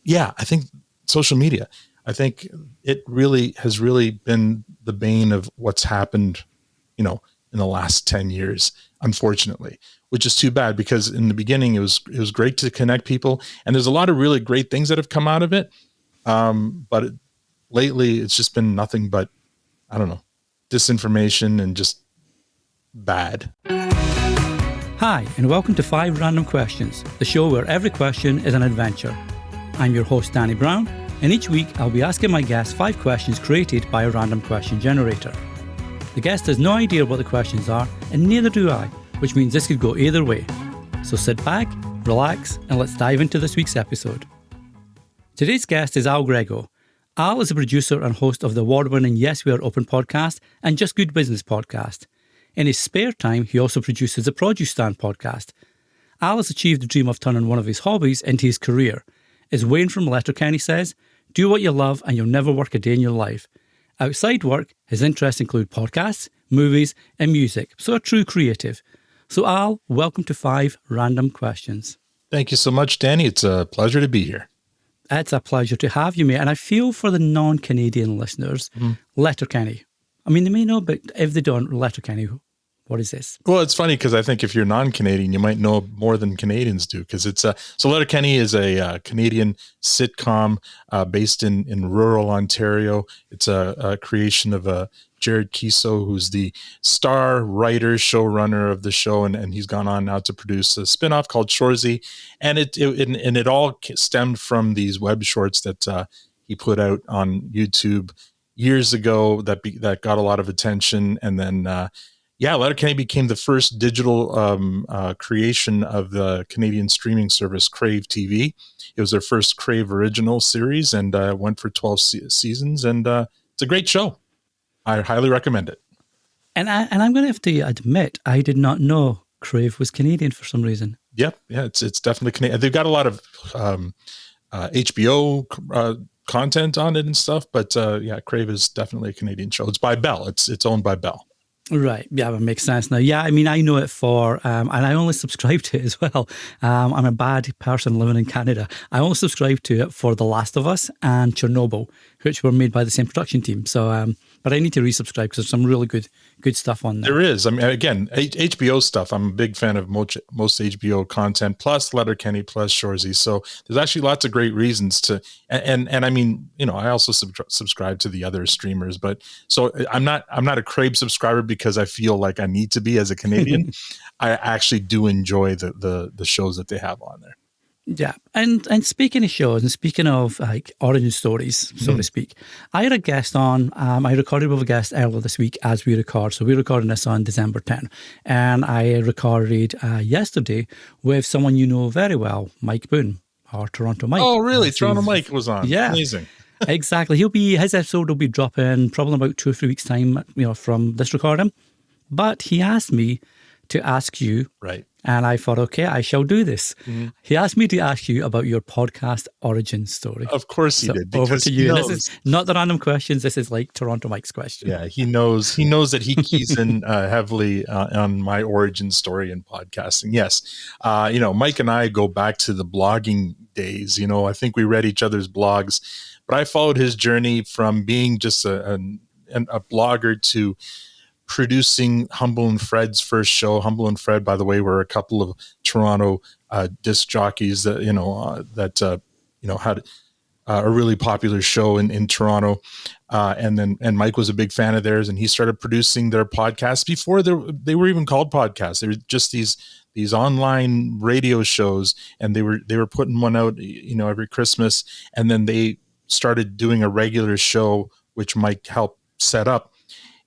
Yeah, I think social media. I think it really has really been the bane of what's happened, in the last 10 years, unfortunately, which is too bad because in the beginning it was great to connect people. And there's a lot of really great things that have come out of it. But lately it's just been nothing but, I don't know, disinformation and just bad. Hi, and welcome to 5 Random Questions, the show where every question is an adventure. I'm your host, Danny Brown, and each week I'll be asking my guests 5 questions created by a random question generator. The guest has no idea what the questions are, and neither do I, which means this could go either way. So sit back, relax, and let's dive into this week's episode. Today's guest is Allan Grego. Al is a producer and host of the award-winning Yes We Are Open podcast and Just Good Business podcast. In his spare time, he also produces the Produce Stand podcast. Al has achieved the dream of turning one of his hobbies into his career. As Wayne from Letterkenny says, do what you love and you'll never work a day in your life. Outside work, his interests include podcasts, movies, and music, so a true creative. So Al, welcome to 5 Random Questions. Thank you so much, Danny. It's a pleasure to be here. It's a pleasure to have you, mate. And I feel for the non-Canadian listeners, Letterkenny. I mean, they may know, but if they don't, Letterkenny, what is this? Well, it's funny because I think if you're non-Canadian, you might know more than Canadians do because it's so Letterkenny is a Canadian sitcom based in rural Ontario. It's a creation of Jared Kiso, who's the star writer, showrunner of the show, and he's gone on now to produce a spinoff called Shoresy, and it all stemmed from these web shorts that he put out on YouTube years ago that got a lot of attention, and then. Letterkenny became the first digital creation of the Canadian streaming service Crave TV. It was their first Crave original series and went for 12 seasons. And it's a great show. I highly recommend it. And I'm going to have to admit, I did not know Crave was Canadian for some reason. Yeah, it's definitely Canadian. They've got a lot of HBO content on it and stuff. But Crave is definitely a Canadian show. It's by Bell. It's owned by Bell. Right. Yeah, that makes sense now. Yeah, I mean, I know it for, and I only subscribe to it as well. I'm a bad person living in Canada. I only subscribe to it for The Last of Us and Chernobyl, which were made by the same production team. So, but I need to resubscribe because there's some really good stuff on there. There is. I mean, again, HBO stuff. I'm a big fan of most HBO content, plus Letterkenny, plus Shoresy. So there's actually lots of great reasons to, and I mean, I also subscribe to the other streamers, but so I'm not a Crave subscriber because I feel like I need to be as a Canadian. I actually do enjoy the shows that they have on there. Yeah, and speaking of shows and speaking of like origin stories, so to speak, I had a guest on. I recorded with a guest earlier this week as we record. So we're recording this on December 10, and I recorded yesterday with someone you know very well, Mike Boone, or Toronto Mike. Oh, really? Toronto Mike was on. Yeah, amazing. Exactly. His episode will be dropping probably in about 2 or 3 weeks' time, from this recording. But he asked me to ask you, right? And I thought, okay, I shall do this. He asked me to ask you about your podcast origin story. Of course he did. Over to you. This is not the random questions. This is like Toronto Mike's question. Yeah, he knows that he keys in heavily on my origin story in podcasting. Yes. Mike and I go back to the blogging days. I think we read each other's blogs, but I followed his journey from being just a blogger to producing Humble and Fred's first show. Humble and Fred, by the way, were a couple of Toronto disc jockeys that had a really popular show in Toronto, and Mike was a big fan of theirs, and he started producing their podcasts before they were even called podcasts. They were just these online radio shows, and they were putting one out every Christmas, and then they started doing a regular show which Mike helped set up.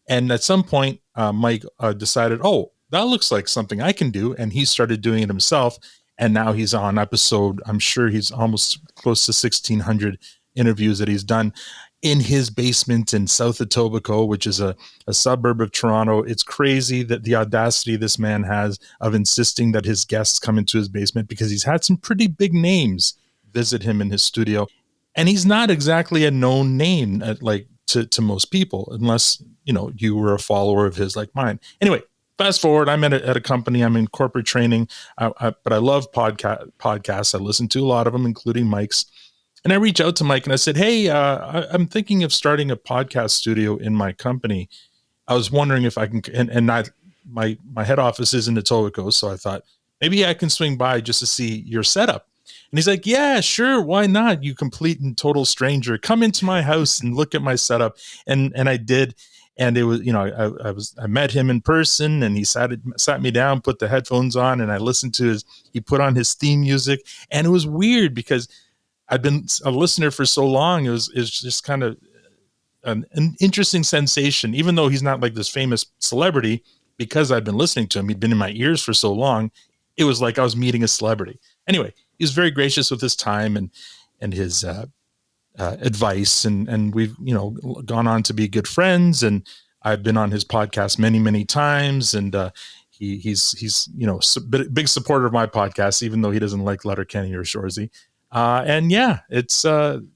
And at some point, Mike decided, that looks like something I can do. And he started doing it himself. And now he's on episode, I'm sure he's almost close to 1,600 interviews that he's done in his basement in South Etobicoke, which is a suburb of Toronto. It's crazy that the audacity this man has of insisting that his guests come into his basement, because he's had some pretty big names visit him in his studio. And he's not exactly a known name to most people, unless you were a follower of his like mine. Anyway, fast forward, I'm at a company. I'm in corporate training, but I love podcasts. I listen to a lot of them, including Mike's. And I reached out to Mike and I said, hey, I'm thinking of starting a podcast studio in my company. I was wondering if I can, and not my head office is in Etobicoke, so I thought maybe I can swing by just to see your setup. And he's like, yeah, sure, why not? You complete and total stranger, come into my house and look at my setup. And I did, and it was, I met him in person, and he sat me down, put the headphones on, and I listened to he put on his theme music, and it was weird because I've been a listener for so long. It's just kind of an interesting sensation, even though he's not like this famous celebrity, because I've been listening to him. He'd been in my ears for so long. It was like I was meeting a celebrity. Anyway, he was very gracious with his time and his advice. And we've, gone on to be good friends. And I've been on his podcast many, many times. And he's big supporter of my podcast, even though he doesn't like Letterkenny or Shoresy. And yeah, it's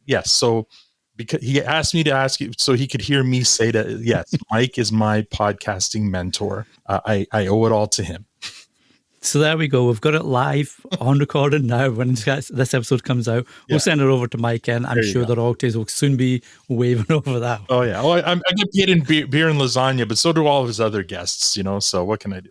yes. So because he asked me to ask you so he could hear me say that, yes, Mike is my podcasting mentor. I owe it all to him. So there we go. We've got it live on recording now. When this episode comes out, we'll send it over to Mike, and I'm sure the royalties will soon be waving over that. Oh yeah. Well, I get paid in beer and lasagna, but so do all of his other guests. So what can I do?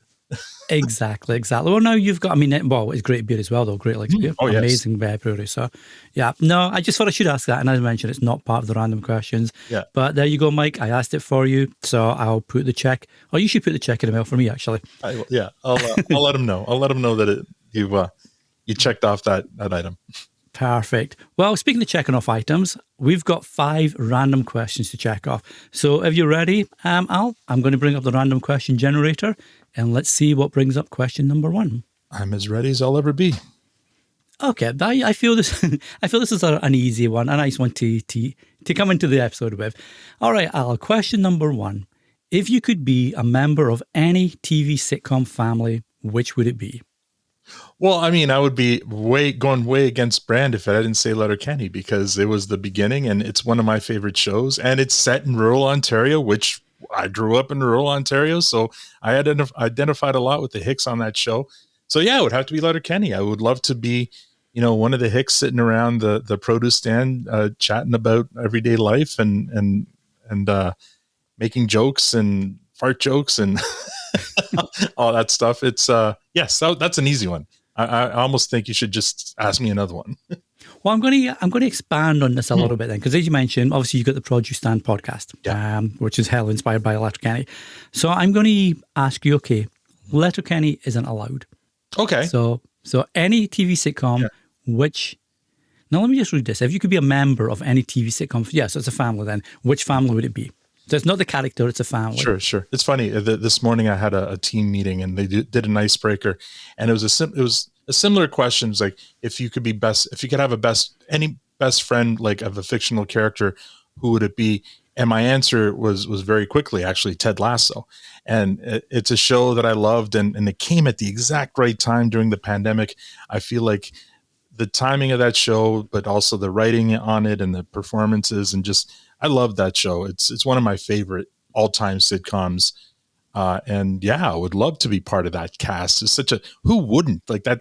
Exactly. Well, now you've got, it's great beer as well, though. Great Lakes beer. Oh, yes. Amazing brewery. So, yeah. No, I just thought I should ask that. And as I mentioned, it's not part of the random questions. Yeah. But there you go, Mike. I asked it for you. So I'll put the check. Or you should put the check in the mail for me, actually. I'll let him know. I'll let him know that you checked off that item. Perfect. Well, speaking of checking off items, we've got 5 random questions to check off. So if you're ready, Al, I'm going to bring up the random question generator, and let's see what brings up question number 1. I'm as ready as I'll ever be. Okay, I feel this. I feel this is an easy one, a nice one to come into the episode with. All right, Al. Question number 1: if you could be a member of any TV sitcom family, which would it be? Well, I would be going way against brand if I didn't say Letterkenny, because it was the beginning and it's one of my favorite shows, and it's set in rural Ontario, which I grew up in rural Ontario. So I identified a lot with the Hicks on that show. So yeah, it would have to be Letterkenny. I would love to be, one of the Hicks sitting around the produce stand, chatting about everyday life and making jokes and fart jokes and all that stuff. It's yes, that's an easy one. I almost think you should just ask me another one. Well, I'm going to expand on this a little bit then, because as you mentioned, obviously you've got the Produce Stand podcast, which is hell inspired by Letterkenny. So I'm going to ask you, okay, Letterkenny isn't allowed. Okay. So any TV sitcom, which, now let me just read this. If you could be a member of any TV sitcom, so it's a family then, which family would it be? So it's not the character, it's a family. Sure. It's funny. This morning I had a team meeting and they did an icebreaker, and it was a similar question. It was like, if you could have any best friend, like of a fictional character, who would it be? And my answer was very quickly, actually, Ted Lasso. And it's a show that I loved, and it came at the exact right time during the pandemic. I feel like the timing of that show, but also the writing on it and the performances, and just, I love that show. It's one of my favorite all-time sitcoms. And yeah, I would love to be part of that cast. It's who wouldn't? Like the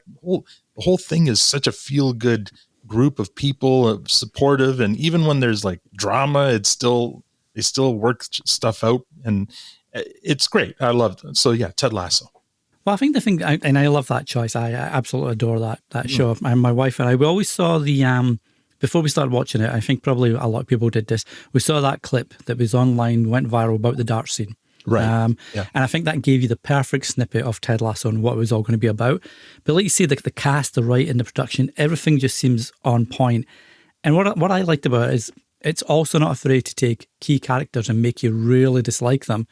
whole thing is such a feel-good group of people, supportive. And even when there's like drama, they still work stuff out, and it's great. I love it. So yeah, Ted Lasso. Well, I think the thing, and I love that choice. I absolutely adore that show. And my wife and I, we always saw before we started watching it, I think probably a lot of people did this, we saw that clip that was online, went viral about the dart scene. Right. And I think that gave you the perfect snippet of Ted Lasso and what it was all going to be about. But like you say, the cast, the writing, the production, everything just seems on point. And what I liked about it is it's also not afraid to take key characters and make you really dislike them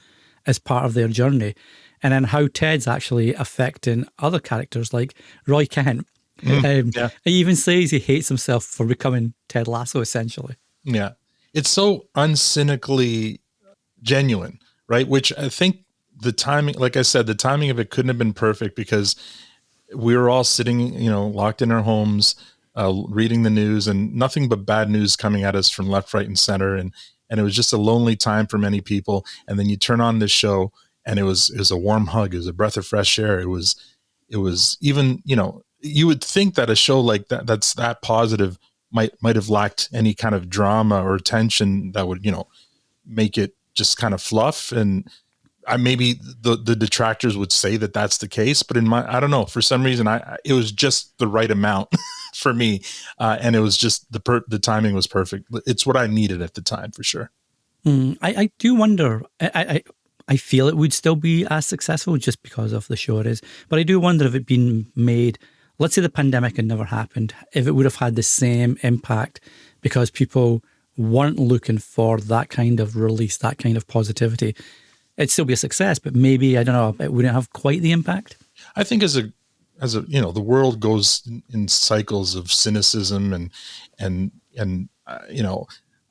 as part of their journey. And then how Ted's actually affecting other characters like Roy Kent. He even says he hates himself for becoming Ted Lasso, essentially. Yeah. It's so uncynically genuine, right? Which I think the timing, like I said, the timing of it couldn't have been perfect, because we were all sitting, locked in our homes, reading the news, and nothing but bad news coming at us from left, right, and center. And it was just a lonely time for many people. And then you turn on this show, and it was a warm hug. It was a breath of fresh air. It was even, you would think that a show like that's that positive might have lacked any kind of drama or tension that would, make it just kind of fluff. And maybe the detractors would say that that's the case, but I don't know, for some reason, it was just the right amount for me. And it was just the timing was perfect. It's what I needed at the time, for sure. I do wonder, I feel it would still be as successful just because of the show it is. But I do wonder if it'd been made, let's say the pandemic had never happened, if it would have had the same impact because people weren't looking for that kind of release, that kind of positivity. It'd still be a success, but maybe, I don't know, it wouldn't have quite the impact. I think as a the world goes in cycles of cynicism and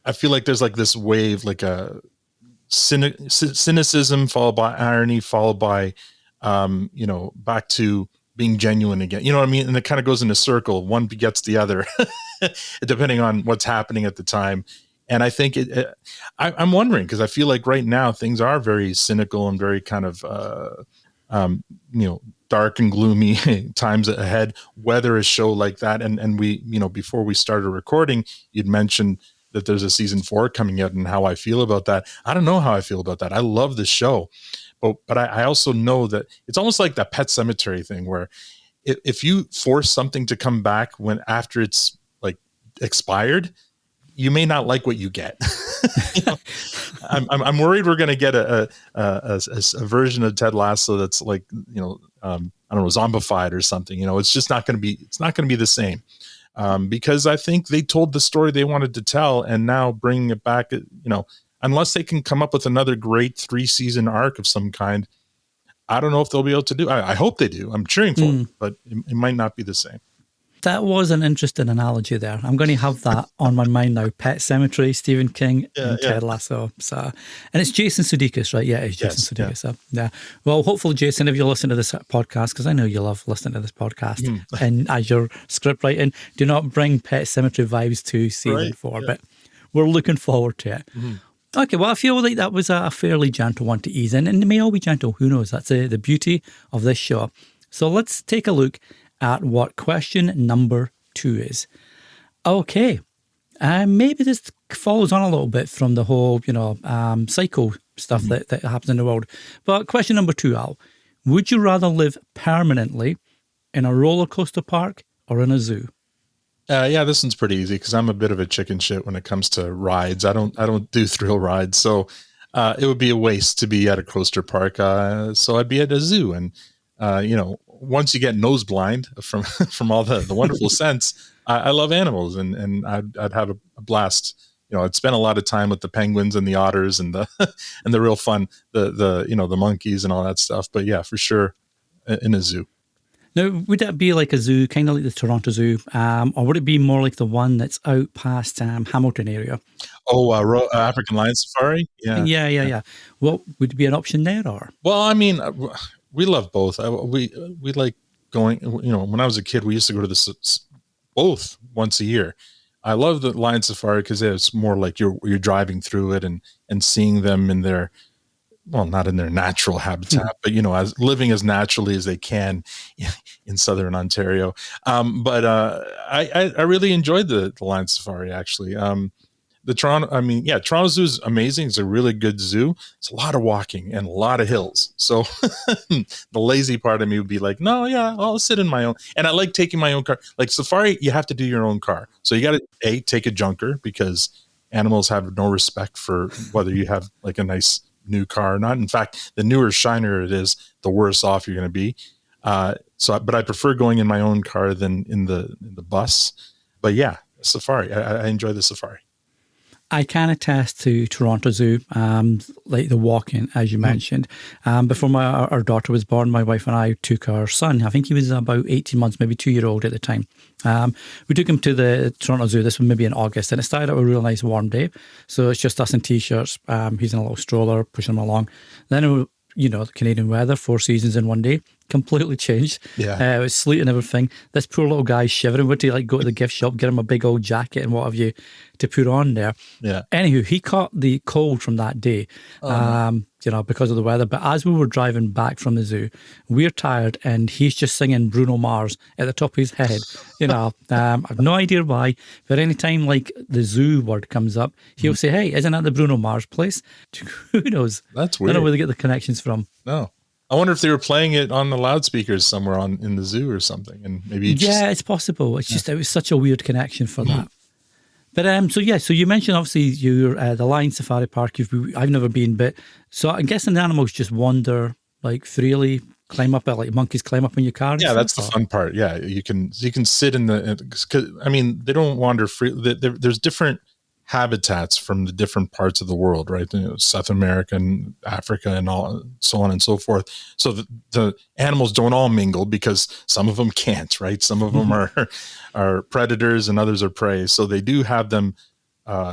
I feel like there's like this wave, like a cynicism followed by irony, followed by, back to being genuine again. You know what I mean? And it kind of goes in a circle. One begets the other, depending on what's happening at the time. And I think I'm wondering, because I feel like right now things are very cynical and very kind of, dark and gloomy times ahead, whether a show like that. And we, before we started recording, you'd mentioned that there's a season 4 coming out and how I feel about that. I don't know how I feel about that. I love the show, but I also know that it's almost like that Pet Sematary thing where if you force something to come back after it's like expired, you may not like what you get. I'm worried we're going to get a version of Ted Lasso that's like, I don't know, zombified or something. It's just not going to be the same. Because I think they told the story they wanted to tell, and now bringing it back, unless they can come up with another great 3-season arc of some kind, I don't know if they'll be able to do. I hope they do. I'm cheering for it, but it might not be the same. That was an interesting analogy there. I'm going to have that on my mind now. Pet Sematary, Stephen King, and Ted Lasso. So, and it's Jason Sudeikis, right? Yeah, it's Jason Sudeikis. Yeah. So, yeah. Well, hopefully, Jason, if you listen to this podcast, because I know you love listening to this podcast, and as your script writing, do not bring Pet Sematary vibes to season 4, but we're looking forward to it. Okay, well, I feel like that was a fairly gentle one to ease in, and they may all be gentle. Who knows? That's the beauty of this show. So let's take a look at what question number 2 is. Okay, maybe this follows on a little bit from the whole, psycho stuff that happens in the world. But question number 2, Al, would you rather live permanently in a roller coaster park or in a zoo? This one's pretty easy because I'm a bit of a chicken shit when it comes to rides. I don't do thrill rides, so it would be a waste to be at a coaster park. So I'd be at a zoo, and once you get nose blind from all the wonderful scents, I love animals, and I'd have a blast. I'd spend a lot of time with the penguins and the otters and the and the real fun, the monkeys and all that stuff. But yeah, for sure, in a zoo. Now, would that be like a zoo, kind of like the Toronto Zoo, or would it be more like the one that's out past Hamilton area? Oh, African Lion Safari? Yeah. Well, would it be an option there, or? Well, I mean, we love both. We like going, when I was a kid, we used to go to both once a year. I love the Lion Safari because it's more like you're driving through it and seeing them in their, well, not in their natural habitat, but, as living as naturally as they can in Southern Ontario. But I really enjoyed the Lion Safari, actually. Toronto Zoo is amazing. It's a really good zoo. It's a lot of walking and a lot of hills. So the lazy part of me would be like, no, yeah, I'll sit in my own. And I like taking my own car. Like safari, you have to do your own car. So you got to take a junker because animals have no respect for whether you have like a nice new car or not. In fact, the newer, shinier it is, the worse off you're going to be. But I prefer going in my own car than in the bus. But yeah, safari. I enjoy the safari. I can attest to Toronto Zoo, like the walking, as you mentioned. Before our daughter was born, my wife and I took our son. I think he was about 18 months, maybe 2-year-old at the time. We took him to the Toronto Zoo. This was maybe in August, and it started out a real nice warm day. So it's just us in T-shirts. He's in a little stroller, pushing him along. Then, the Canadian weather, 4 seasons in one day. completely changed. Yeah. It was sleet and everything. This poor little guy's shivering. Went to like go to the gift shop, get him a big old jacket and what have you to put on there. Yeah. Anywho, he caught the cold from that day, No. because of the weather. But as we were driving back from the zoo, we're tired and he's just singing Bruno Mars at the top of his head. I've no idea why, but anytime like the zoo word comes up, he'll say, "Hey, isn't that the Bruno Mars place?" Who knows? That's I weird. don't know where they get the connections from. No. I wonder if they were playing it on the loudspeakers somewhere in the zoo or something. And maybe It's possible. It's just, it was such a weird connection for that. But so you mentioned obviously you're the Lion Safari Park. I've never been, but so I'm guessing the animals just wander like freely, climb up like monkeys climb up in your car. Yeah, that's the fun part. Yeah, you can sit in the. I mean, they don't wander free. There's different habitats from the different parts of the world, right? South America and Africa and all, so on and so forth. So the animals don't all mingle because some of them can't, right? Some of them are predators and others are prey. So they do have them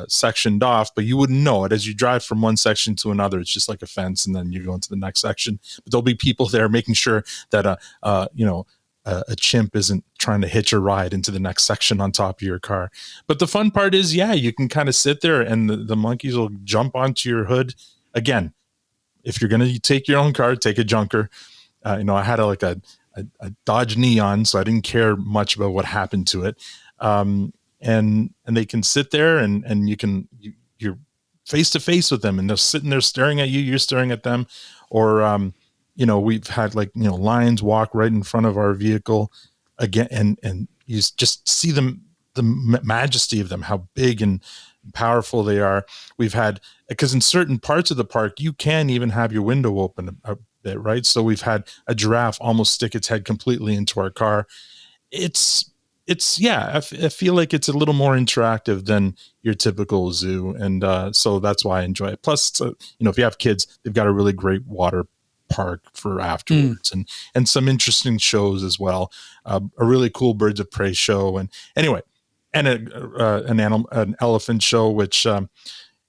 sectioned off, but you wouldn't know it as you drive from one section to another. It's just like a fence, and then you go into the next section. But there'll be people there making sure that a chimp isn't trying to hitch a ride into the next section on top of your car. But the fun part is, you can kind of sit there and the monkeys will jump onto your hood. Again, if you're going to take your own car, take a junker. I had a Dodge Neon, so I didn't care much about what happened to it. And they can sit there and you're face to face with them and they're sitting there staring at you, you're staring at them. Or, we've had lions walk right in front of our vehicle again, and you just see them, the majesty of them, how big and powerful they are. We've had, because in certain parts of the park, you can even have your window open a bit, right? So we've had a giraffe almost stick its head completely into our car. I feel like it's a little more interactive than your typical zoo. And so that's why I enjoy it. Plus, if you have kids, they've got a really great water park for afterwards and some interesting shows as well. A really cool birds of prey show. And anyway, and an elephant show, which, and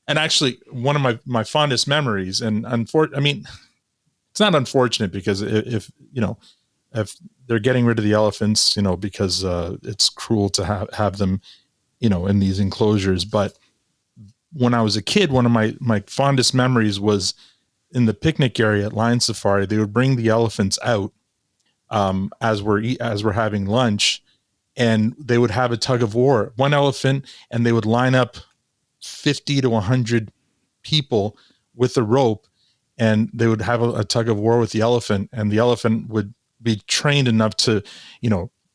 actually one of my fondest memories, and it's not unfortunate because if they're getting rid of the elephants, because it's cruel to have them, in these enclosures. But when I was a kid, one of my fondest memories was in the picnic area at Lion Safari. They would bring the elephants out as we're having lunch, and they would have a tug of war. One elephant, and they would line up 50 to 100 people with a rope, and they would have a tug of war with the elephant, and the elephant would be trained enough to,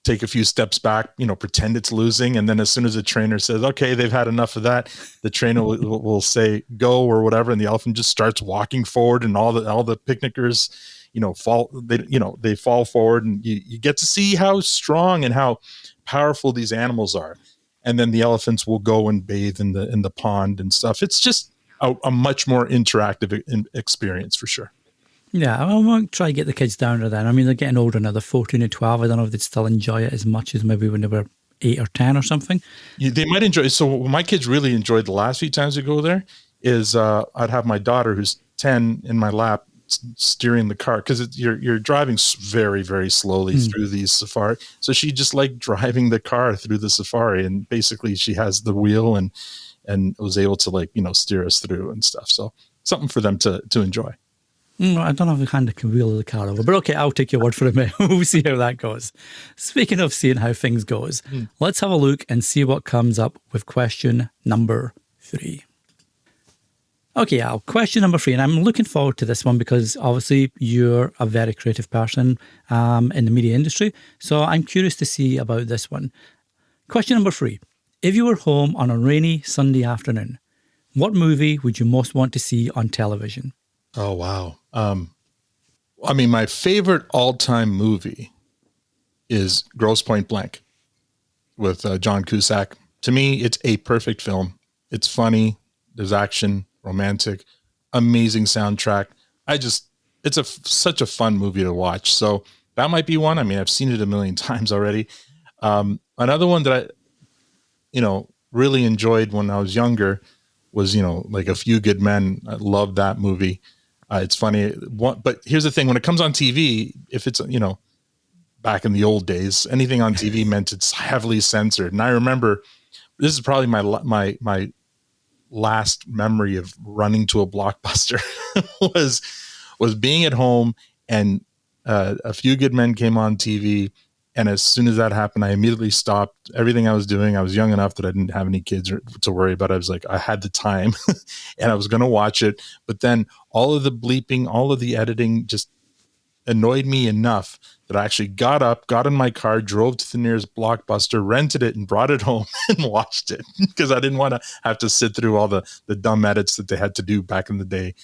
take a few steps back, pretend it's losing. And then as soon as the trainer says, okay, they've had enough of that, the trainer will say go or whatever. And the elephant just starts walking forward, and all the picnickers, they fall forward, and you get to see how strong and how powerful these animals are. And then the elephants will go and bathe in the pond and stuff. It's just a much more interactive experience for sure. Yeah, I won't try to get the kids down to that. I mean, they're getting older now. They're 14 and 12. I don't know if they'd still enjoy it as much as maybe when they were 8 or 10 or something. They might enjoy it. So what my kids really enjoyed the last few times we go there is I'd have my daughter, who's 10, in my lap steering the car, because you're driving very, very slowly through these safari. So she just liked driving the car through the safari, and basically she has the wheel and was able to steer us through and stuff. So something for them to enjoy. I don't have a hand that can wheel the car over, but okay, I'll take your word for it. We'll see how that goes. Speaking of seeing how things goes, let's have a look and see what comes up with question number 3. Okay, Al, question number 3, and I'm looking forward to this one because obviously you're a very creative person in the media industry, so I'm curious to see about this one. Question number 3, if you were home on a rainy Sunday afternoon, what movie would you most want to see on television? Oh, wow. My favorite all-time movie is Grosse Pointe Blank with John Cusack. To me, it's a perfect film. It's funny. There's action, romantic, amazing soundtrack. Such a fun movie to watch. So that might be one. I've seen it a million times already. Another one that I, really enjoyed when I was younger was, like A Few Good Men. I loved that movie. It's funny, but here's the thing: when it comes on TV, if it's back in the old days, anything on TV meant it's heavily censored. And I remember this is probably my last memory of running to a Blockbuster was being at home, and A Few Good Men came on TV. And as soon as that happened, I immediately stopped everything I was doing. I was young enough that I didn't have any kids to worry about. I was like, I had the time and I was going to watch it. But then all of the bleeping, all of the editing just annoyed me enough that I actually got up, got in my car, drove to the nearest Blockbuster, rented it, and brought it home and watched it because I didn't want to have to sit through all the dumb edits that they had to do back in the day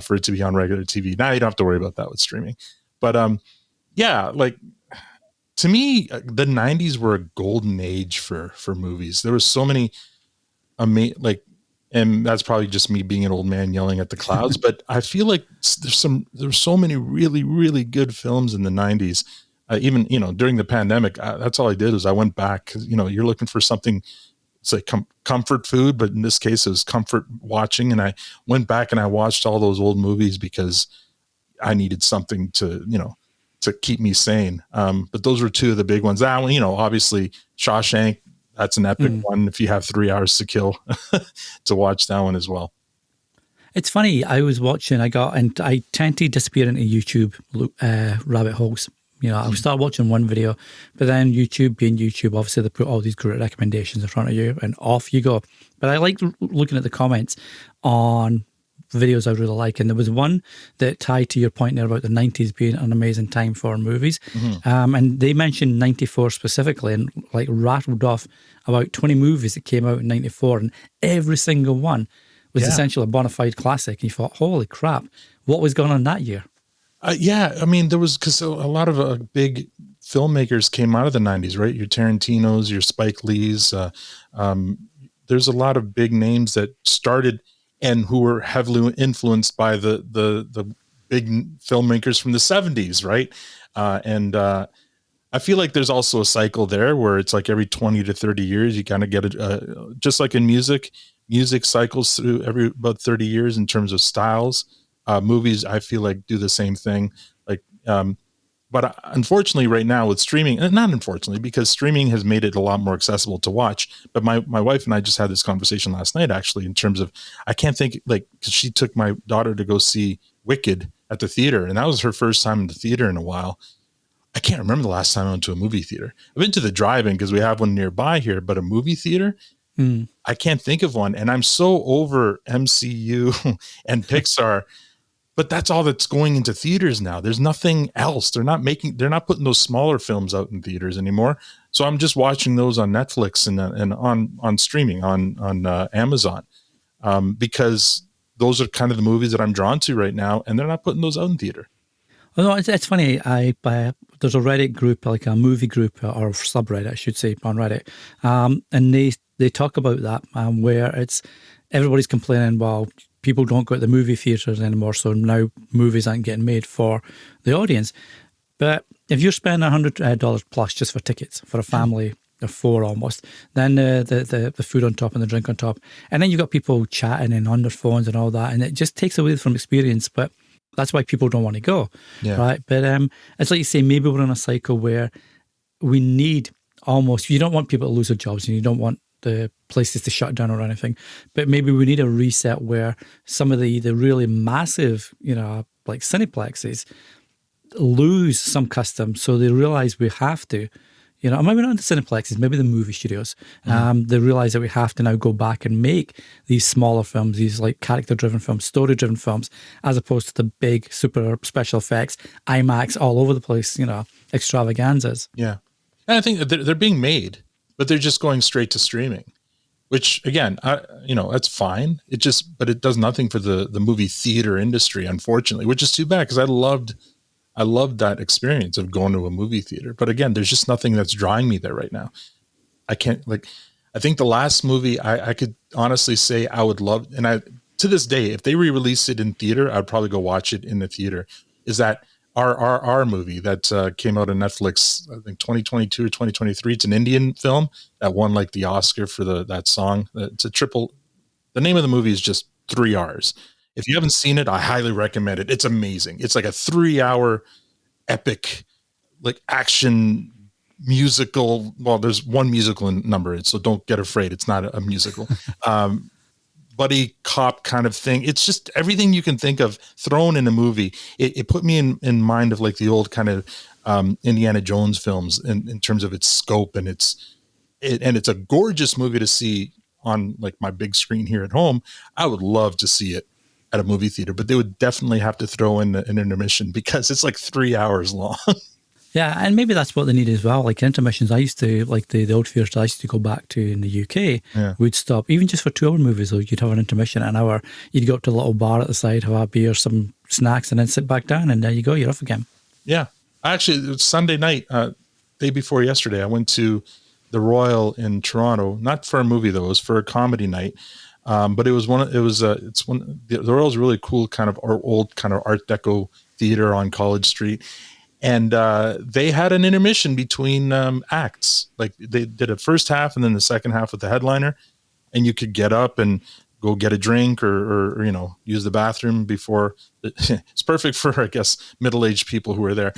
for it to be on regular TV. Now you don't have to worry about that with streaming. But yeah, like, to me, the 90s were a golden age for movies. There was so many and that's probably just me being an old man yelling at the clouds, but I feel like there's so many really, really good films in the 90s. Even, during the pandemic, that's all I did was I went back. You're looking for something, it's like comfort food, but in this case it was comfort watching. And I went back and I watched all those old movies because I needed something to keep me sane. But those were two of the big ones. That one, obviously Shawshank, that's an epic one. If you have 3 hours to kill to watch that one as well. It's funny. I was watching, and I tend to disappear into YouTube rabbit holes. I would start watching one video, but then YouTube being YouTube, obviously they put all these great recommendations in front of you and off you go. But I like looking at the comments on videos I really like, and there was one that tied to your point there about the 90s being an amazing time for movies, and they mentioned 94 specifically and like rattled off about 20 movies that came out in 94, and every single one was essentially a bona fide classic. And you thought, holy crap, what was going on that year? I mean, there was, because a lot of big filmmakers came out of the 90s, right? Your Tarantinos, your Spike Lees, there's a lot of big names that started and who were heavily influenced by the big filmmakers from the 70s, right? I feel like there's also a cycle there where it's like every 20 to 30 years, you kind of get just like in music cycles through every about 30 years in terms of styles. Movies, I feel like, do the same thing. Like, but unfortunately right now with streaming, and not unfortunately, because streaming has made it a lot more accessible to watch. But my wife and I just had this conversation last night, actually, in terms of, I can't think, like, because she took my daughter to go see Wicked at the theater, and that was her first time in the theater in a while. I can't remember the last time I went to a movie theater. I've been to the drive-in because we have one nearby here, but a movie theater, I can't think of one. And I'm so over MCU and Pixar. But that's all that's going into theaters now. There's nothing else. They're not putting those smaller films out in theaters anymore. So I'm just watching those on Netflix and on streaming on Amazon, because those are kind of the movies that I'm drawn to right now, and they're not putting those out in theater. Well, no, it's funny. There's a Reddit group, like a movie group or subreddit, I should say, on Reddit, and they talk about that, where it's everybody's complaining, well, people don't go to the movie theaters anymore, so now movies aren't getting made for the audience. But if you're spending $100 plus just for tickets for a family of four almost, then the food on top and the drink on top, and then you've got people chatting and on their phones and all that, and it just takes away from experience. But that's why people don't want to go, right? But it's like you say, maybe we're in a cycle where we need almost, you don't want people to lose their jobs, and you don't want the places to shut down or anything, but maybe we need a reset where some of the really massive, like cineplexes lose some custom, so they realize we have to, maybe not the cineplexes, maybe the movie studios, they realize that we have to now go back and make these smaller films, these like character-driven films, story-driven films, as opposed to the big super special effects, IMAX all over the place, extravaganzas. Yeah, and I think they're being made, but they're just going straight to streaming, which again, that's fine. But it does nothing for the movie theater industry, unfortunately, which is too bad, because I loved that experience of going to a movie theater. But again, there's just nothing that's drawing me there right now. I can't, I think the last movie I could honestly say I would love, and to this day, if they re-release it in theater, I'd probably go watch it in the theater, is that RRR movie that came out on Netflix, I think 2022 or 2023. It's an Indian film that won like the Oscar for that song. It's a triple. The name of the movie is just 3 R's. If you haven't seen it, I highly recommend it. It's amazing. It's like a 3-hour epic, like action musical. Well, there's one musical number, so don't get afraid. It's not a musical. Buddy cop kind of thing. It's just everything you can think of thrown in a movie. It put me in mind of like the old kind of Indiana Jones films in terms of its scope, and it's a gorgeous movie to see on like my big screen here at home. I would love to see it at a movie theater, but they would definitely have to throw in an intermission because it's like 3 hours long. Yeah, and maybe that's what they need as well. Like intermissions, I used to, like the old theatres I used to go back to in the UK, we'd stop, even just for 2-hour movies, though, you'd have an intermission, an hour, you'd go up to a little bar at the side, have a beer, some snacks, and then sit back down, and there you go, you're off again. Yeah. Actually, it was Sunday night, day before yesterday, I went to the Royal in Toronto, not for a movie though, it was for a comedy night. But the Royal's a really cool kind of old kind of Art Deco theater on College Street. And they had an intermission between acts. Like they did a first half and then the second half with the headliner, and you could get up and go get a drink or use the bathroom before. It's perfect for, I guess, middle-aged people who are there.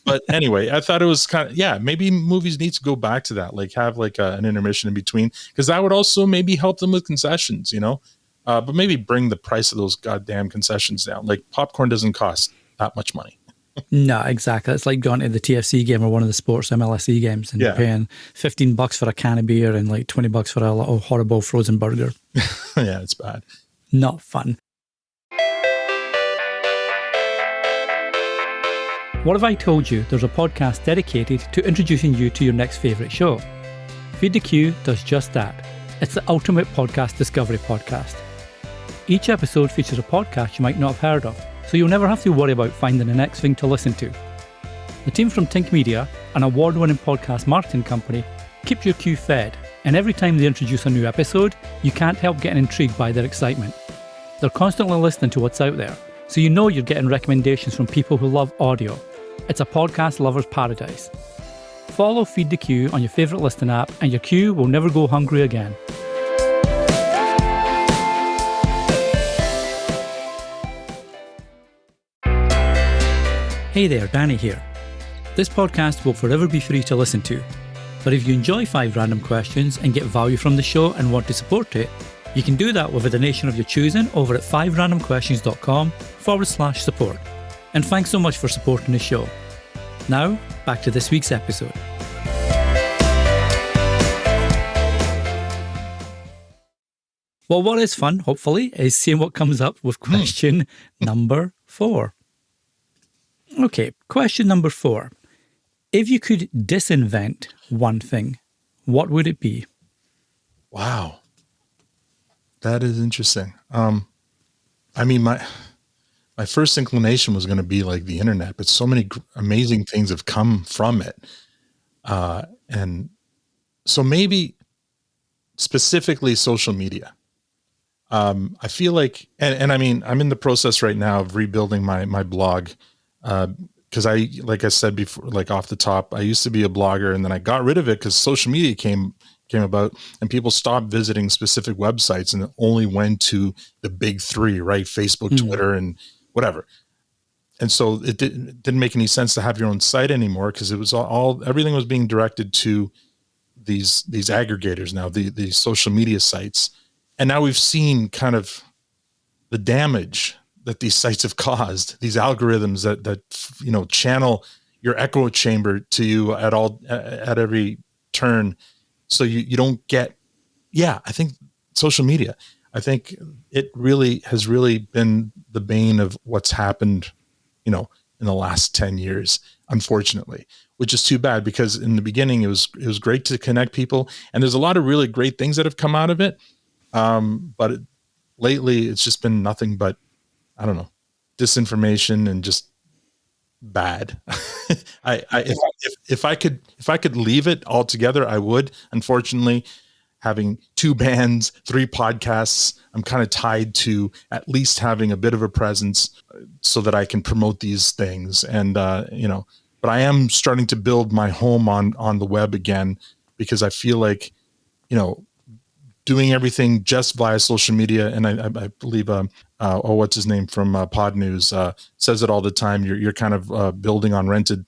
But anyway, I thought it was kind of, maybe movies need to go back to that, like have like an intermission in between, because that would also maybe help them with concessions, but maybe bring the price of those goddamn concessions down. Like popcorn doesn't cost that much money. No, exactly. It's like going to the TFC game or one of the sports MLSE games and you're paying $15 for a can of beer and like $20 for a little horrible frozen burger. Yeah, it's bad. Not fun. What if I told you there's a podcast dedicated to introducing you to your next favourite show? Feed the Queue does just that. It's the ultimate podcast discovery podcast. Each episode features a podcast you might not have heard of, so you'll never have to worry about finding the next thing to listen to. The team from Tink Media, an award-winning podcast marketing company, keeps your queue fed, and every time they introduce a new episode, you can't help getting intrigued by their excitement. They're constantly listening to what's out there, so you know you're getting recommendations from people who love audio. It's a podcast lover's paradise. Follow Feed the Queue on your favourite listening app, and your queue will never go hungry again. Hey there, Danny here. This podcast will forever be free to listen to, but if you enjoy 5 Random Questions and get value from the show and want to support it, you can do that with a donation of your choosing over at 5randomquestions.com/support. And thanks so much for supporting the show. Now, back to this week's episode. Well, what is fun, hopefully, is seeing what comes up with question number 4. Okay, question number 4. If you could disinvent one thing, what would it be? Wow. That is interesting. I mean, my first inclination was going to be like the internet, but so many amazing things have come from it. And so maybe specifically social media. I feel like, and I mean, I'm in the process right now of rebuilding my blog. Cause like I said before, like off the top, I used to be a blogger and then I got rid of it because social media came about and people stopped visiting specific websites and only went to the big 3, right? Facebook, Twitter, and whatever. And so it didn't make any sense to have your own site anymore because it was everything was being directed to these aggregators now, the social media sites. And now we've seen kind of the damage that these sites have caused, these algorithms that channel your echo chamber to you at every turn. So you don't get, I think social media, I think it has really been the bane of what's happened, in the last 10 years, unfortunately, which is too bad because in the beginning it was great to connect people. And there's a lot of really great things that have come out of it. But lately it's just been nothing but, I don't know, disinformation and just bad. If I could leave it altogether, I would. Unfortunately, having 2 bands, 3 podcasts, I'm kind of tied to at least having a bit of a presence so that I can promote these things. And, but I am starting to build my home on the web again because I feel like, doing everything just via social media. And I believe, what's his name from Pod News says it all the time. You're kind of building on rented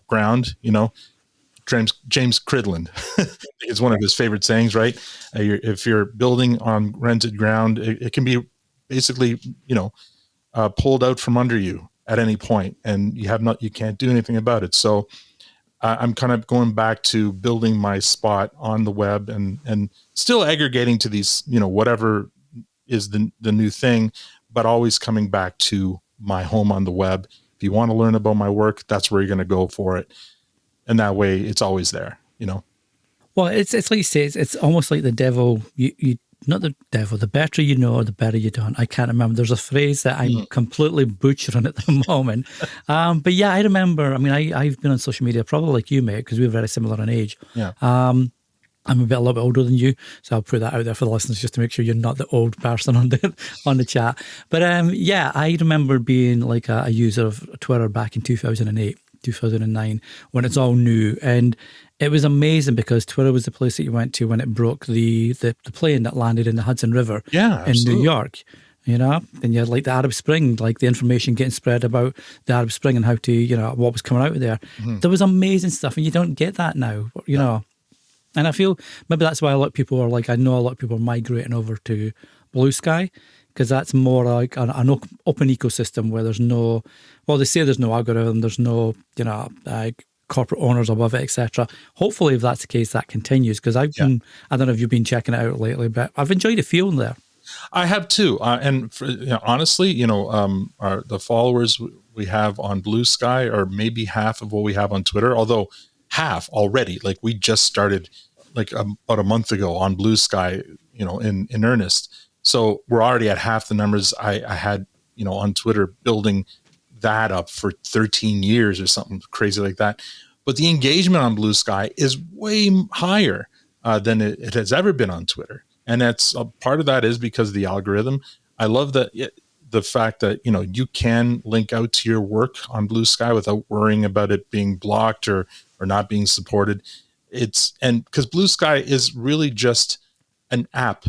ground, James Cridland. It's one of his favorite sayings, right? If you're building on rented ground, it can be basically, pulled out from under you at any point, and you can't do anything about it. So I'm kind of going back to building my spot on the web and still aggregating to these, whatever is the new thing, but always coming back to my home on the web. If you want to learn about my work, that's where you're going to go for it. And that way it's always there, Well, it's like you say, it's almost like the devil. You not the devil. The better you know, the better you don't. I can't remember. There's a phrase that I'm completely butchering at the moment. But yeah, I remember. I mean, I've been on social media probably like you, mate, because we're very similar in age. Yeah. I'm a little bit older than you, so I'll put that out there for the listeners just to make sure you're not the old person on the chat. But yeah, I remember being like a user of Twitter back in 2008. 2009 when it's all new, and it was amazing because Twitter was the place that you went to when it broke the plane that landed in the Hudson River in New York, and you had like the Arab Spring, like the information getting spread about the Arab Spring and how to, what was coming out of there. There was amazing stuff, and you don't get that now, know. And I feel maybe that's why a lot of people are like, I know a lot of people are migrating over to Blue Sky, because that's more like an open ecosystem where there's no, well, they say there's no algorithm, there's no, corporate owners above it, etc. Hopefully, if that's the case, that continues, because I don't know if you've been checking it out lately, but I've enjoyed the feeling there. I have too. And honestly, the followers we have on Blue Sky are maybe half of what we have on Twitter, although half already. Like we just started like about a month ago on Blue Sky, in earnest. So we're already at half the numbers I had, on Twitter, building that up for 13 years or something crazy like that. But the engagement on Blue Sky is way higher than it has ever been on Twitter. And that's part of that is because of the algorithm. I love the fact that, you can link out to your work on Blue Sky without worrying about it being blocked or not being supported. And because Blue Sky is really just an app,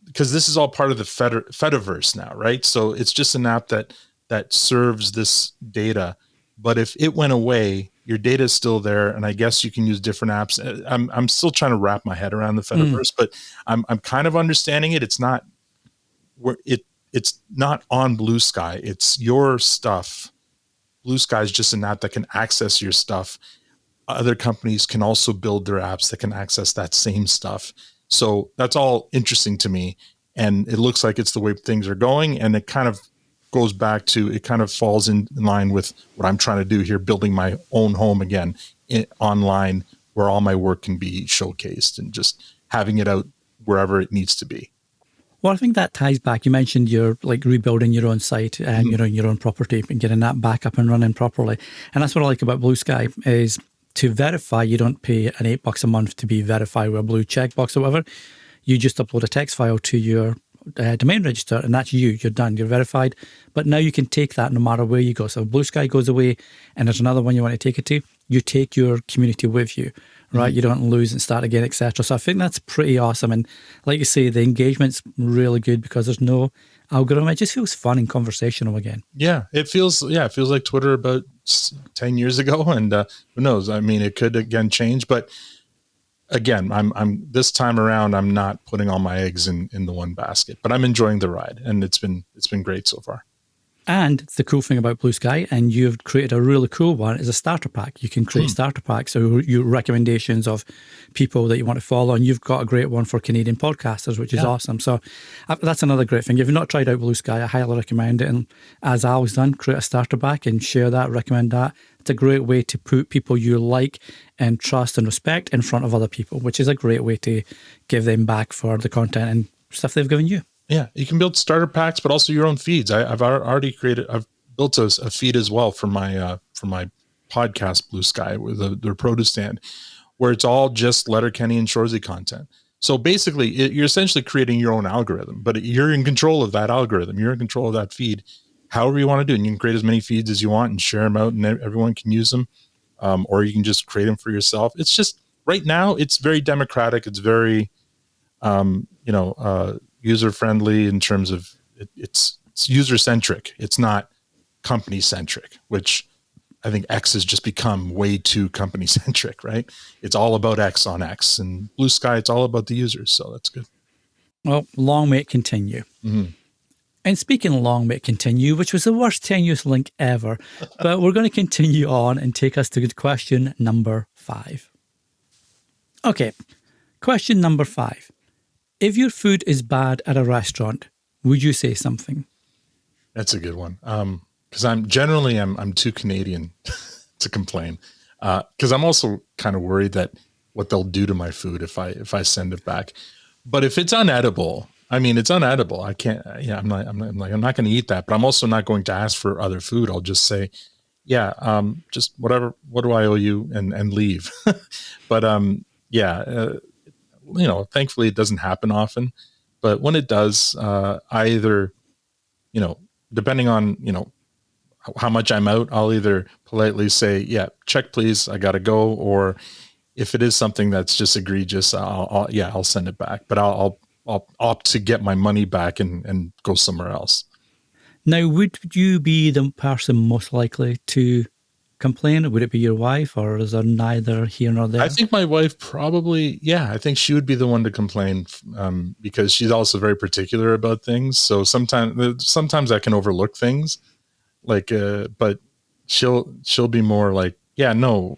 because this is all part of the Fediverse now, right? So it's just an app that serves this data. But if it went away, your data is still there, and I guess you can use different apps. I'm still trying to wrap my head around the Fediverse, but I'm kind of understanding it. It's not it's not on Blue Sky. It's your stuff. Blue Sky is just an app that can access your stuff. Other companies can also build their apps that can access that same stuff. So that's all interesting to me, and it looks like it's the way things are going, and it kind of goes back to, it kind of falls in line with what I'm trying to do here, building my own home again online, where all my work can be showcased and just having it out wherever it needs to be. Well, I think that ties back. You mentioned you're like rebuilding your own site and your own property and getting that back up and running properly. And that's what I like about Blue Sky is, to verify, you don't pay an $8 a month to be verified with a blue checkbox or whatever. You just upload a text file to your domain register, and that's you. You're done. You're verified. But now you can take that no matter where you go. So if Blue Sky goes away and there's another one you want to take it to, you take your community with you, right? You don't lose and start again, etc. So I think that's pretty awesome. And like you say, the engagement's really good because there's no algorithm. It just feels fun and conversational again. Yeah, it feels like Twitter about 10 years ago, and who knows? I mean, it could again change, but again, I'm this time around, I'm not putting all my eggs in the one basket, but I'm enjoying the ride, and it's been great so far. And the cool thing about Blue Sky, and you've created a really cool one, is a starter pack. You can create starter packs, so your recommendations of people that you want to follow, and you've got a great one for Canadian podcasters, which is awesome. So that's another great thing. If you've not tried out Blue Sky, I highly recommend it. And as Al's done, create a starter pack and share that, recommend that. It's a great way to put people you like and trust and respect in front of other people, which is a great way to give them back for the content and stuff they've given you. Yeah, you can build starter packs, but also your own feeds. I've built a feed as well for my podcast Blue Sky with their produce stand, where it's all just Letterkenny and Shoresy content. So basically, you're essentially creating your own algorithm, but you're in control of that algorithm. You're in control of that feed, however you want to do it. And you can create as many feeds as you want and share them out, and everyone can use them, or you can just create them for yourself. It's just right now, it's very democratic. It's very user friendly in terms of it's user centric. It's not company centric, which I think X has just become way too company centric, right? It's all about X on X, and Blue Sky, it's all about the users. So that's good. Well, long may it continue. Mm-hmm. And speaking of long may it continue, which was the worst tenuous link ever, but we're going to continue on and take us to question number 5. Okay, question number 5. If your food is bad at a restaurant, would you say something? That's a good one. Because I'm too Canadian to complain. Because I'm also kind of worried that what they'll do to my food if I send it back. But if it's unedible, I mean, it's unedible. I can't. Yeah, I'm not going to eat that. But I'm also not going to ask for other food. I'll just say, yeah, just whatever. What do I owe you? And leave. But thankfully it doesn't happen often. But when it does, I either, depending on how much I'm out, I'll either politely say, yeah, check please, I gotta go, or if it is something that's just egregious, I'll send it back, but I'll opt to get my money back and go somewhere else. Now, would you be the person most likely to complain? Would it be your wife, or is there neither here nor there? I think my wife probably, I think she would be the one to complain, because she's also very particular about things. So sometimes I can overlook things, but she'll be more like, yeah, no,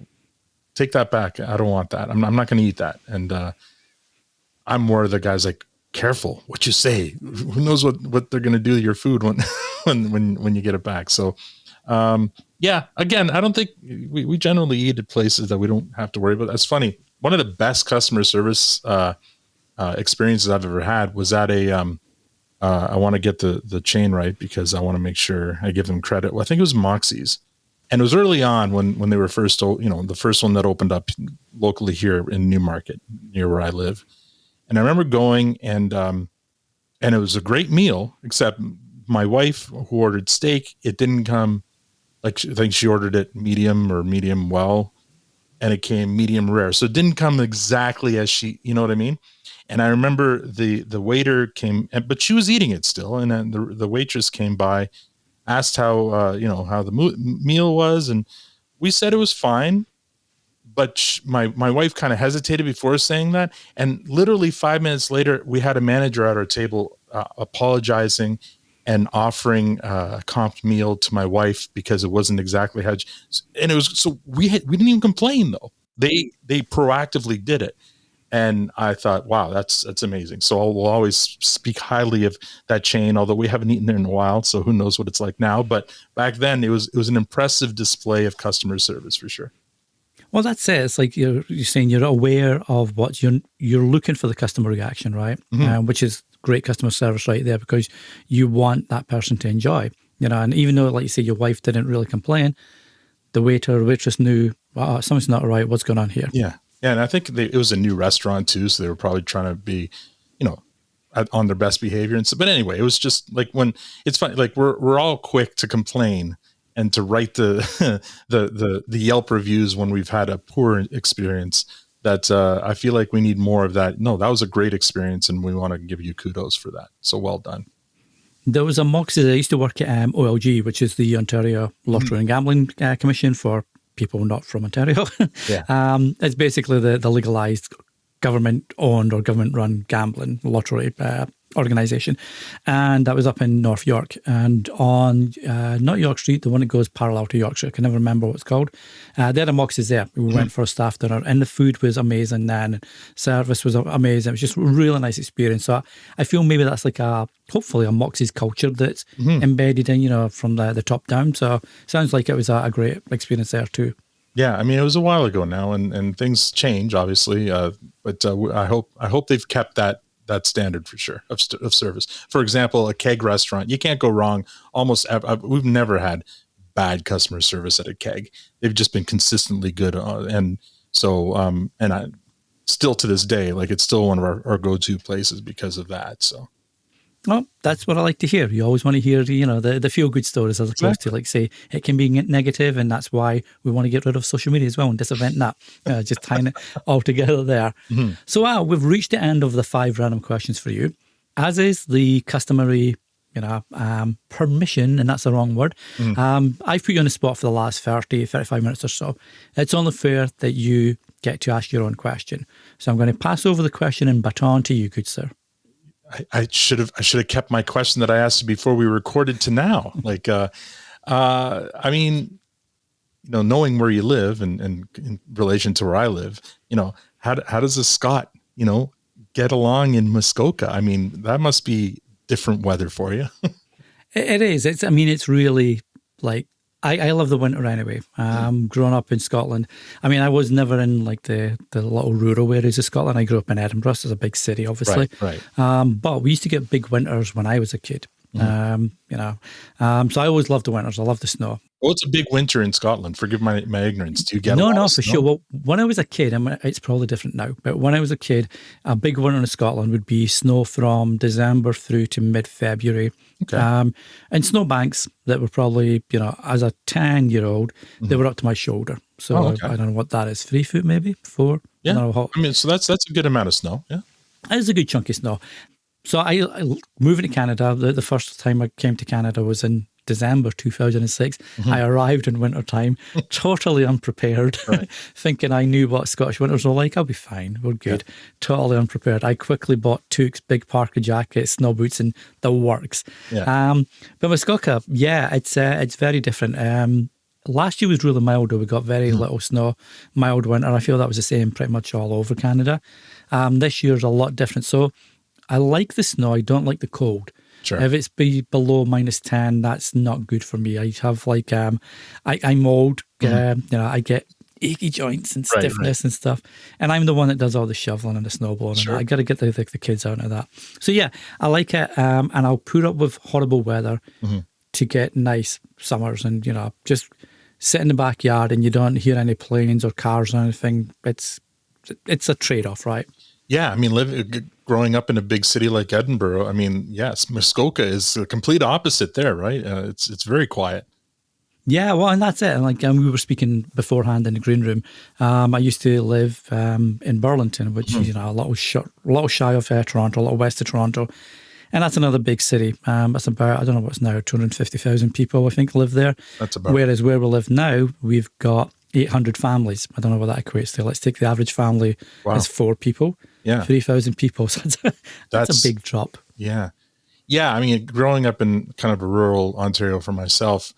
take that back. I don't want that. I'm not going to eat that. And I'm more of the guys like, careful what you say. Who knows what they're going to do to your food when you get it back. So, again, I don't think we generally eat at places that we don't have to worry about. That's funny. One of the best customer service experiences I've ever had was at I want to get the chain right because I want to make sure I give them credit. Well, I think it was Moxie's, and it was early on when they were first, the first one that opened up locally here in Newmarket, near where I live. And I remember going and it was a great meal, except my wife, who ordered steak, it didn't come I think she ordered it medium or medium well, and it came medium rare. So it didn't come exactly as she, you know what I mean? And I remember the waiter came, but she was eating it still. And then the waitress came by, asked how how the meal was, and we said it was fine. But my wife kind of hesitated before saying that, and literally 5 minutes later, we had a manager at our table apologizing and offering a comped meal to my wife because it wasn't exactly how. And it was so we didn't even complain though. They proactively did it. And I thought, wow, that's amazing. So we'll always speak highly of that chain, although we haven't eaten there in a while. So who knows what it's like now. But back then it was an impressive display of customer service for sure. Well, that's it. It's like you're saying you're aware of what you're looking for the customer reaction, right? Mm-hmm. Which is great customer service right there because you want that person to enjoy, and even though, like you say, your wife didn't really complain, the waiter or waitress knew, wow, something's not right. What's going on here? Yeah. Yeah. And I think it was a new restaurant too. So they were probably trying to be, on their best behavior. And so, but anyway, it was just like when it's funny, like we're all quick to complain and to write the Yelp reviews when we've had a poor experience. That I feel like we need more of that. No, that was a great experience, and we want to give you kudos for that. So well done. There was a Moxie. I used to work at OLG, which is the Ontario Lottery and Gambling Commission for people not from Ontario. Yeah. It's basically the legalized government-owned or government-run gambling lottery organisation, and that was up in North York, and on not York Street, the one that goes parallel to Yorkshire. I can never remember what it's called. They had a Moxie's there. We went for a staff dinner, and the food was amazing. Then service was amazing. It was just a really nice experience. So I feel maybe that's like hopefully a Moxie's culture that's embedded in, from the top down. So it sounds like it was a great experience there too. Yeah, I mean, it was a while ago now, and things change, obviously. But I hope they've kept that standard for sure of service. For example, a keg restaurant, you can't go wrong. Almost we've never had bad customer service at a keg. They've just been consistently good, and so and I still to this day, like it's still one of our go-to places because of that. So. Well, that's what I like to hear. You always want to hear, the feel-good stories as opposed to, like, say, it can be negative, and that's why we want to get rid of social media as well and disavent that. Just tying it all together there. Mm-hmm. So, we've reached the end of the 5 random questions for you, as is the customary, permission, and that's the wrong word. I've put you on the spot for the last 30, 35 minutes or so. It's only fair that you get to ask your own question. So I'm going to pass over the question and baton to you, good sir. I should have kept my question that I asked you before we recorded to now. Like, I mean, knowing where you live and in relation to where I live, how does a Scot, get along in Muskoka? I mean, that must be different weather for you. It is. It's really like, I love the winter anyway. Growing up in Scotland, I was never in like the little rural areas of Scotland. I grew up in Edinburgh, so it's a big city, obviously. Right. But we used to get big winters when I was a kid. So I always loved the winters. I love the snow. Well, it's a big winter in Scotland. Forgive my ignorance. Do you get No, for snow? Sure. Well, when I was a kid, it's probably different now, but when I was a kid, a big winter in Scotland would be snow from December through to mid-February. Okay. And snowbanks that were probably, as a 10-year-old, they were up to my shoulder. So I don't know what that is, 3 foot maybe, 4? Yeah. So that's a good amount of snow. Yeah. It is a good chunk of snow. So I moving to Canada, the first time I came to Canada was in December 2006. I arrived in wintertime, totally unprepared, thinking I knew what Scottish winters were like. I'll be fine. We're good. Yeah. Totally unprepared. I quickly bought Took's big parka jackets, snow boots, and the works. Yeah. But Muskoka, it's very different. Last year was really mild, though. We got very little snow, mild winter. I feel that was the same pretty much all over Canada. This year's a lot different. So I like the snow. I don't like the cold. Sure. If it's below -10, that's not good for me. I have like, I'm old, I get achy joints and stiffness and stuff. And I'm the one that does all the shoveling and the snowballing. Sure. And I got to get the kids out of that. So yeah, I like it. And I'll put up with horrible weather to get nice summers and, just sit in the backyard and you don't hear any planes or cars or anything. It's a trade-off, right? Yeah, growing up in a big city like Edinburgh, yes, Muskoka is the complete opposite there, right? It's very quiet. Yeah, well, and that's it. And like we were speaking beforehand in the green room, I used to live in Burlington, which is a little shy of Toronto, a little west of Toronto, and that's another big city. That's about, I don't know what's now, 250,000 people I think live there. That's about. Whereas where we live now, we've got 800 families. I don't know what that equates to. Let's take the average family as 4 people. Yeah. 3,000 people. So that's a big drop. Yeah. Yeah. Growing up in kind of a rural Ontario for myself,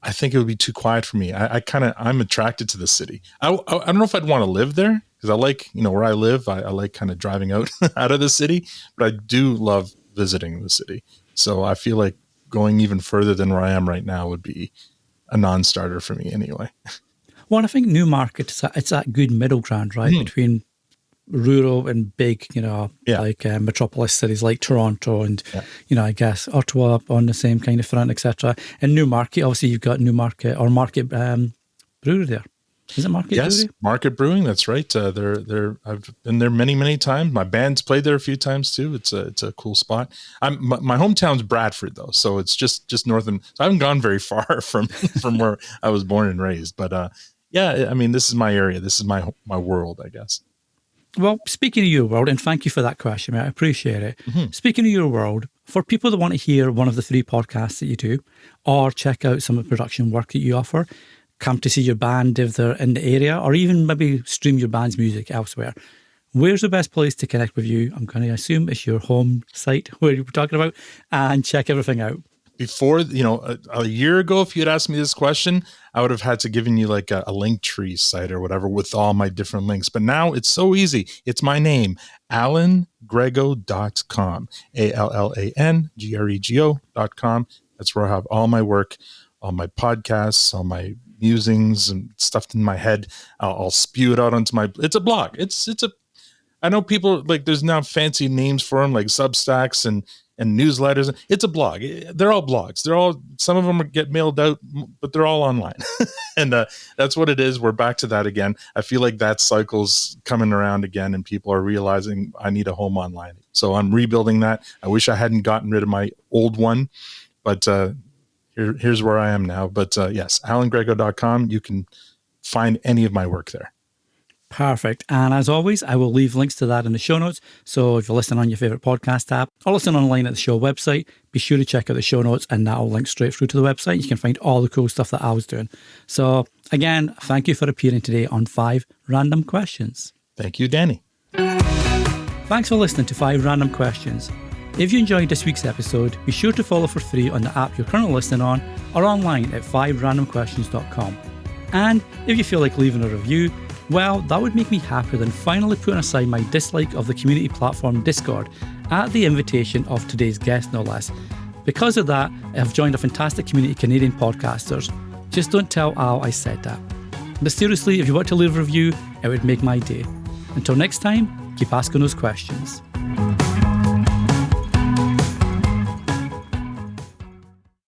I think it would be too quiet for me. I'm attracted to the city. I don't know if I'd want to live there because I like, where I live. I like kind of driving out of the city, but I do love visiting the city. So I feel like going even further than where I am right now would be a non-starter for me anyway. Well, and I think Newmarket, it's that good middle ground, right? Between rural and big, like metropolis cities like Toronto and, I guess Ottawa on the same kind of front, etc. And Newmarket, obviously you've got Newmarket or Market Brewery there. Is it Market Brewery? Yes, Market Brewing, that's right. They're I've been there many, many times. My band's played there a few times too. It's a cool spot. My hometown's Bradford though, so it's just north of, so I haven't gone very far from where I was born and raised. But this is my area. This is my world, I guess. Well, speaking of your world, and thank you for that question, mate, I appreciate it. Speaking of your world, for people that want to hear one of the 3 podcasts that you do, or check out some of the production work that you offer, come to see your band if they're in the area, or even maybe stream your band's music elsewhere, where's the best place to connect with you? I'm going to assume it's your home site where you were talking about, and check everything out. Before, a year ago, if you had asked me this question, I would have had to given you like a Linktree site or whatever with all my different links. But now it's so easy. It's my name, allangrego.com, ALLANGREGO.com. That's where I have all my work, all my podcasts, all my musings and stuff in my head. I'll spew it out onto it's a blog. I know people like there's now fancy names for them like Substacks and and newsletters. It's a blog. They're all blogs. Some of them get mailed out, but they're all online. And that's what it is. We're back to that again. I feel like that cycle's coming around again, and people are realizing I need a home online. So I'm rebuilding that. I wish I hadn't gotten rid of my old one, but here's where I am now. But yes, allangrego.com. You can find any of my work there. Perfect. And as always, I will leave links to that in the show notes. So if you're listening on your favorite podcast app or listen online at the show website, be sure to check out the show notes, and that will link straight through to the website. You can find all the cool stuff that I was doing. So again, thank you for appearing today on 5 Random Questions. Thank you, Danny. Thanks for listening to 5 Random Questions. If you enjoyed this week's episode, be sure to follow for free on the app you're currently listening on or online at 5randomquestions.com. And if you feel like leaving a review, well, that would make me happier than finally putting aside my dislike of the community platform Discord at the invitation of today's guest, no less. Because of that, I have joined a fantastic community of Canadian podcasters. Just don't tell Al I said that. But seriously, if you want to leave a review, it would make my day. Until next time, keep asking those questions.